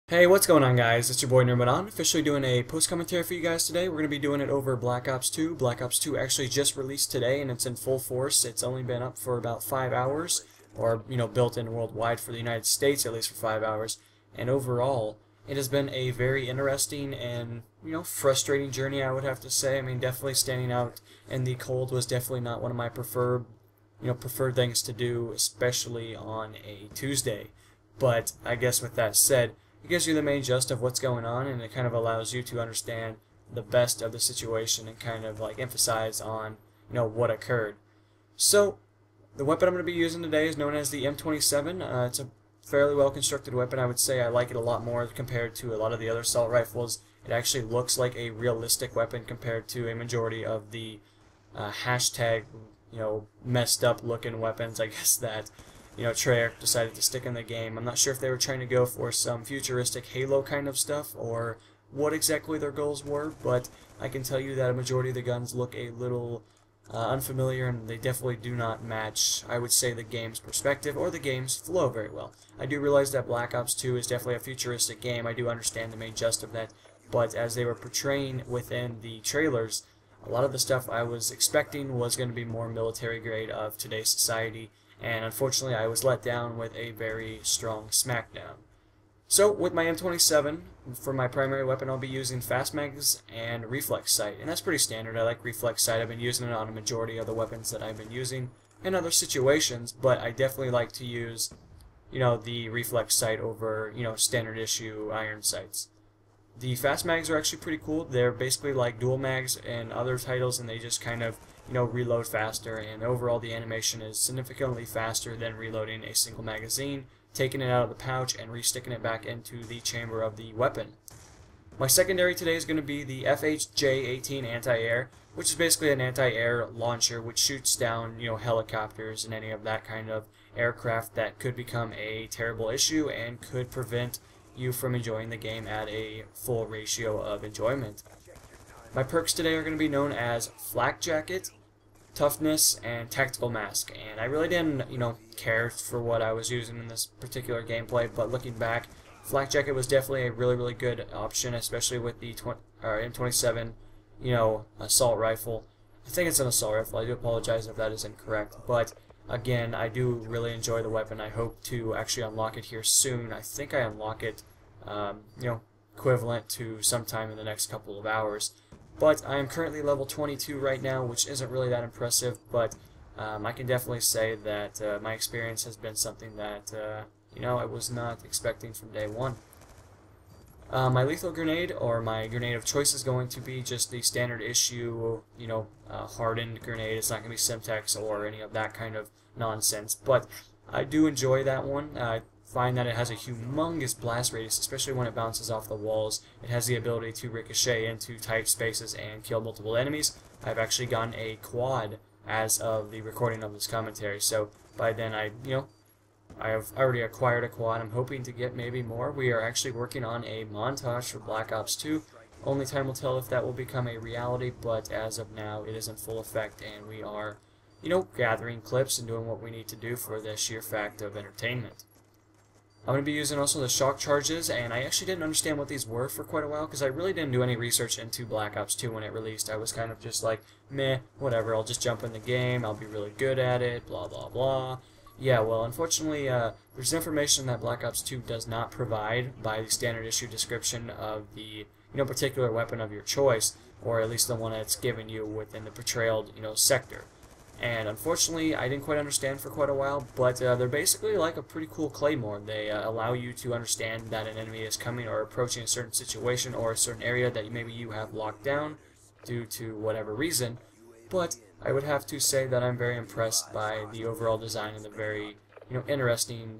Hey, what's going on, guys? It's your boy Nirmadan, officially doing a post-commentary for you guys today. We're going to be doing it over Black Ops 2. Black Ops 2 actually just released today, and it's in full force. It's only been up for about 5 hours, or, built in worldwide for the United States, at least for 5 hours. And overall, it has been a very interesting and, frustrating journey, I would have to say. I mean, definitely standing out in the cold was definitely not one of my preferred things to do, especially on a Tuesday. But I guess with that said, it gives you the main gist of what's going on, and it kind of allows you to understand the best of the situation and kind of like emphasize on what occurred. So the weapon I'm going to be using today is known as the M27. It's a fairly well constructed weapon. I would say I like it a lot more compared to a lot of the other assault rifles. It actually looks like a realistic weapon compared to a majority of the hashtag messed up looking weapons, I guess, that Tryarch decided to stick in the game. I'm not sure if they were trying to go for some futuristic Halo kind of stuff or what exactly their goals were, but I can tell you that a majority of the guns look a little unfamiliar, and they definitely do not match, I would say, the game's perspective or the game's flow very well. I do realize that Black Ops 2 is definitely a futuristic game. I do understand the main gist of that, but as they were portraying within the trailers, a lot of the stuff I was expecting was going to be more military grade of today's society, and unfortunately I was let down with a very strong smackdown. So with my M27, for my primary weapon I'll be using fast mags and reflex sight, and that's pretty standard. I like reflex sight. I've been using it on a majority of the weapons that I've been using in other situations, but I definitely like to use the reflex sight over standard issue iron sights. The fast mags are actually pretty cool. They're basically like dual mags in other titles, and they just kind of reload faster, and overall the animation is significantly faster than reloading a single magazine, taking it out of the pouch and resticking it back into the chamber of the weapon. My secondary today is going to be the FHJ-18 anti-air, which is basically an anti-air launcher which shoots down helicopters and any of that kind of aircraft that could become a terrible issue and could prevent you from enjoying the game at a full ratio of enjoyment. My perks today are going to be known as Flak Jacket, Toughness, and Tactical Mask, and I really didn't care for what I was using in this particular gameplay, but looking back, Flak Jacket was definitely a really good option, especially with the M27 assault rifle. I think it's an assault rifle. I do apologize if that is incorrect, but again, I do really enjoy the weapon. I hope to actually unlock it here soon. I think I unlock it equivalent to sometime in the next couple of hours. But I am currently level 22 right now, which isn't really that impressive, but I can definitely say that my experience has been something that I was not expecting from day one. My lethal grenade, or my grenade of choice, is going to be just the standard issue, hardened grenade. It's not going to be Simtex or any of that kind of nonsense, but I do enjoy that one. I find that it has a humongous blast radius, especially when it bounces off the walls. It has the ability to ricochet into tight spaces and kill multiple enemies. I've actually gotten a quad as of the recording of this commentary, so by then I have already acquired a quad. I'm hoping to get maybe more. We are actually working on a montage for Black Ops 2. Only time will tell if that will become a reality, but as of now it is in full effect, and we are gathering clips and doing what we need to do for the sheer fact of entertainment. I'm going to be using also the shock charges, and I actually didn't understand what these were for quite a while because I really didn't do any research into Black Ops 2 when it released. I was kind of just like, meh, whatever, I'll just jump in the game, I'll be really good at it, blah blah blah. Yeah, well, unfortunately, there's information that Black Ops 2 does not provide by the standard issue description of the particular weapon of your choice, or at least the one that's given you within the portrayal sector. And unfortunately, I didn't quite understand for quite a while, but they're basically like a pretty cool claymore. They allow you to understand that an enemy is coming or approaching a certain situation or a certain area that maybe you have locked down due to whatever reason. But I would have to say that I'm very impressed by the overall design and the very interesting,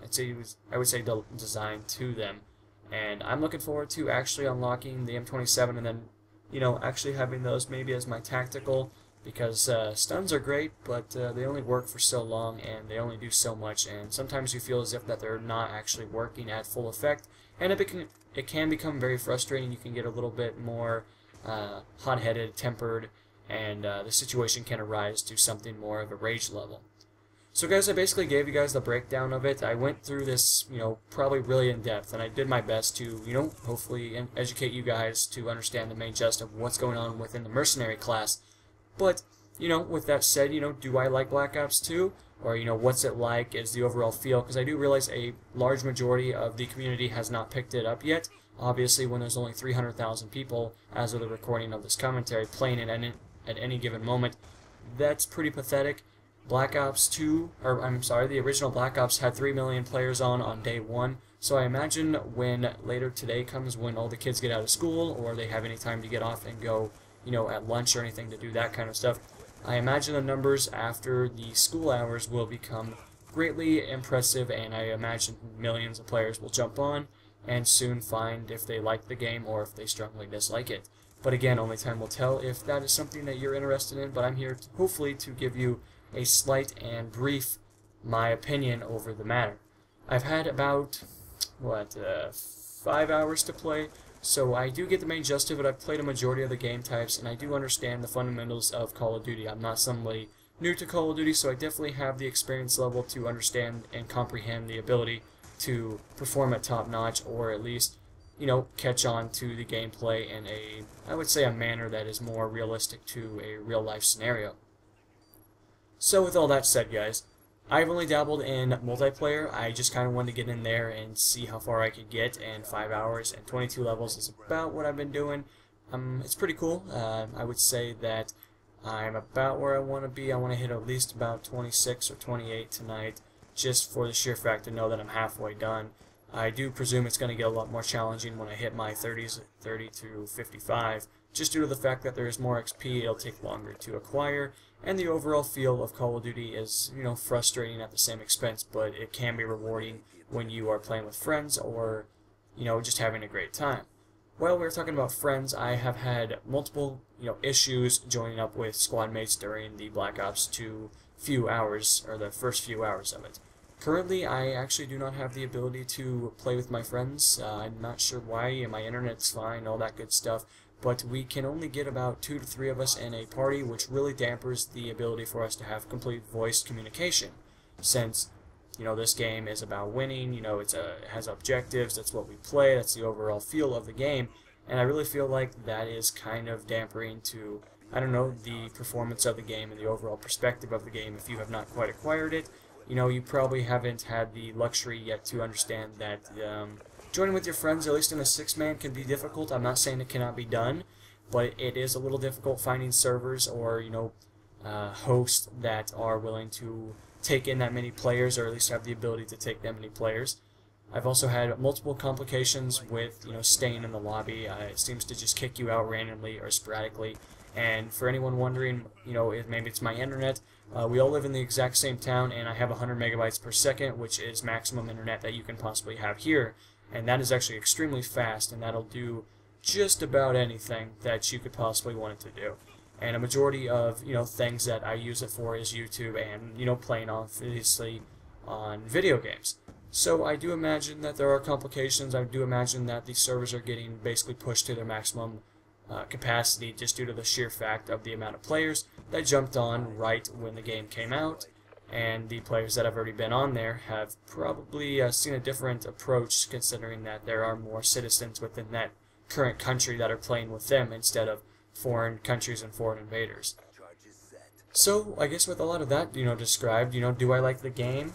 I would say design to them. And I'm looking forward to actually unlocking the M27 and then actually having those maybe as my tactical. Because stuns are great, but they only work for so long, and they only do so much, and sometimes you feel as if that they're not actually working at full effect, and it can become very frustrating. You can get a little bit more hot-headed, tempered, and the situation can arise to something more of a rage level. So guys, I basically gave you guys the breakdown of it. I went through this, probably really in depth, and I did my best to, hopefully educate you guys to understand the main gist of what's going on within the mercenary class. But, with that said, do I like Black Ops 2? Or, what's it like? Is the overall feel? Because I do realize a large majority of the community has not picked it up yet. Obviously, when there's only 300,000 people, as of the recording of this commentary, playing it at any given moment, that's pretty pathetic. Black Ops 2, or I'm sorry, the original Black Ops had 3 million players on day one, so I imagine when later today comes, when all the kids get out of school, or they have any time to get off and go, at lunch or anything to do that kind of stuff, I imagine the numbers after the school hours will become greatly impressive, and I imagine millions of players will jump on and soon find if they like the game or if they strongly dislike it. But again, only time will tell if that is something that you're interested in, but I'm here hopefully to give you a slight and brief my opinion over the matter. I've had about 5 hours to play, so I do get the main gist of it. I've played a majority of the game types, and I do understand the fundamentals of Call of Duty. I'm not somebody new to Call of Duty, so I definitely have the experience level to understand and comprehend the ability to perform at top notch, or at least catch on to the gameplay in I would say a manner that is more realistic to a real life scenario. So with all that said, guys, I've only dabbled in multiplayer. I just kind of wanted to get in there and see how far I could get, and 5 hours and 22 levels is about what I've been doing. It's pretty cool. I would say that I'm about where I want to be. I want to hit at least about 26 or 28 tonight, just for the sheer fact to know that I'm halfway done. I do presume it's going to get a lot more challenging when I hit my 30s, 30 to 55, just due to the fact that there is more XP, it'll take longer to acquire, and the overall feel of Call of Duty is, frustrating at the same expense, but it can be rewarding when you are playing with friends or, just having a great time. While we're talking about friends, I have had multiple, issues joining up with squad mates during the Black Ops 2 few hours, or the first few hours of it. Currently, I actually do not have the ability to play with my friends. I'm not sure why, and my internet's fine, all that good stuff, but we can only get about 2 to 3 of us in a party, which really dampers the ability for us to have complete voice communication, since, this game is about winning, it has objectives, that's what we play, that's the overall feel of the game, and I really feel like that is kind of dampering to, the performance of the game and the overall perspective of the game if you have not quite acquired it. You probably haven't had the luxury yet to understand that joining with your friends, at least in a 6-man, can be difficult. I'm not saying it cannot be done, but it is a little difficult finding servers or, hosts that are willing to take in that many players, or at least have the ability to take that many players. I've also had multiple complications with, staying in the lobby. It seems to just kick you out randomly or sporadically. And for anyone wondering, if maybe it's my internet, we all live in the exact same town, and I have 100 megabytes per second, which is maximum internet that you can possibly have here. And that is actually extremely fast, and that'll do just about anything that you could possibly want it to do. And a majority of, things that I use it for is YouTube and, playing obviously on video games. So I do imagine that there are complications. I do imagine that the servers are getting basically pushed to their maximum capacity just due to the sheer fact of the amount of players that jumped on right when the game came out, and the players that have already been on there have probably seen a different approach, considering that there are more citizens within that current country that are playing with them instead of foreign countries and foreign invaders. So I guess with a lot of that described, do I like the game?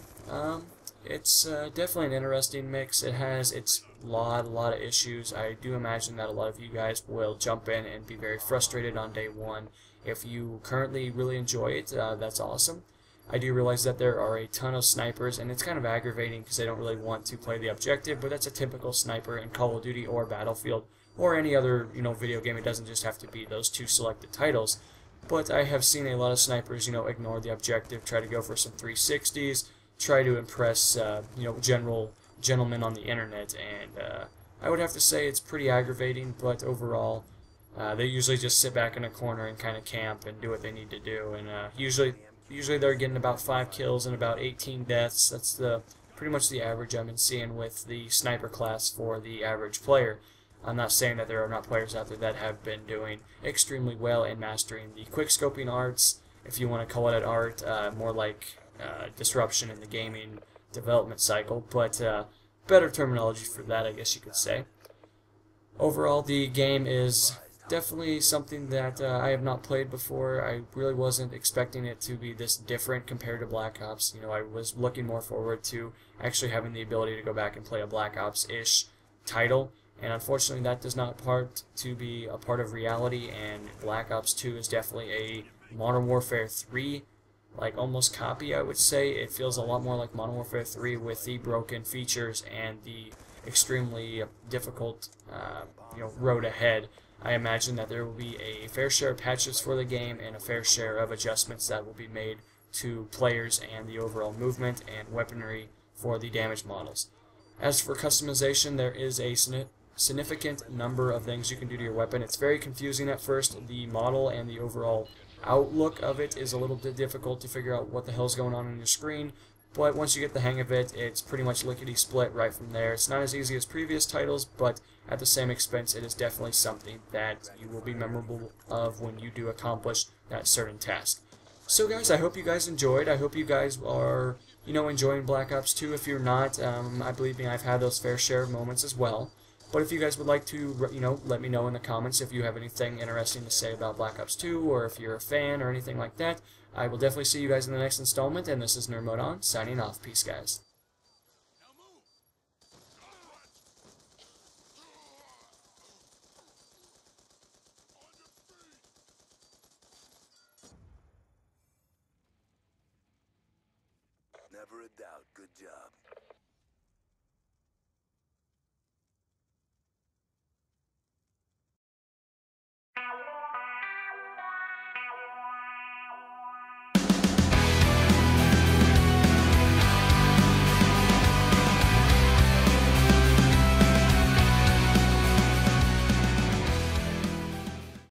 It's definitely an interesting mix. It has its a lot of issues. I do imagine that a lot of you guys will jump in and be very frustrated on day one. If you currently really enjoy it, that's awesome. I do realize that there are a ton of snipers, and it's kind of aggravating because I don't really want to play the objective, but that's a typical sniper in Call of Duty or Battlefield or any other video game. It doesn't just have to be those 2 selected titles. But I have seen a lot of snipers, ignore the objective, try to go for some 360s, try to impress, gentlemen on the internet, and I would have to say it's pretty aggravating, but overall, they usually just sit back in a corner and kind of camp and do what they need to do, and usually they're getting about 5 kills and about 18 deaths. That's pretty much the average I've been seeing with the sniper class for the average player. I'm not saying that there are not players out there that have been doing extremely well in mastering the quickscoping arts, if you want to call it an art, more like disruption in the gaming development cycle, but better terminology for that, I guess you could say. Overall, the game is definitely something that I have not played before. I really wasn't expecting it to be this different compared to Black Ops. You know, I was looking more forward to actually having the ability to go back and play a Black Ops-ish title, and unfortunately that does not be a part of reality, and Black Ops 2 is definitely a Modern Warfare 3 like almost copy, I would say. It feels a lot more like Modern Warfare 3 with the broken features and the extremely difficult road ahead. I imagine that there will be a fair share of patches for the game and a fair share of adjustments that will be made to players and the overall movement and weaponry for the damage models. As for customization, there is a significant number of things you can do to your weapon. It's very confusing at first. The model and the overall outlook of it is a little bit difficult to figure out what the hell's going on your screen, but once you get the hang of it, it's pretty much lickety-split right from there. It's not as easy as previous titles, but at the same expense, it is definitely something that you will be memorable of when you do accomplish that certain task. So guys, I hope you guys enjoyed. I hope you guys are, enjoying Black Ops 2. If you're not, I believe me, I've had those fair share of moments as well. But if you guys would like to, let me know in the comments if you have anything interesting to say about Black Ops 2, or if you're a fan or anything like that. I will definitely see you guys in the next installment, and this is Nerd Mode On, signing off. Peace, guys. Never a doubt. Good job.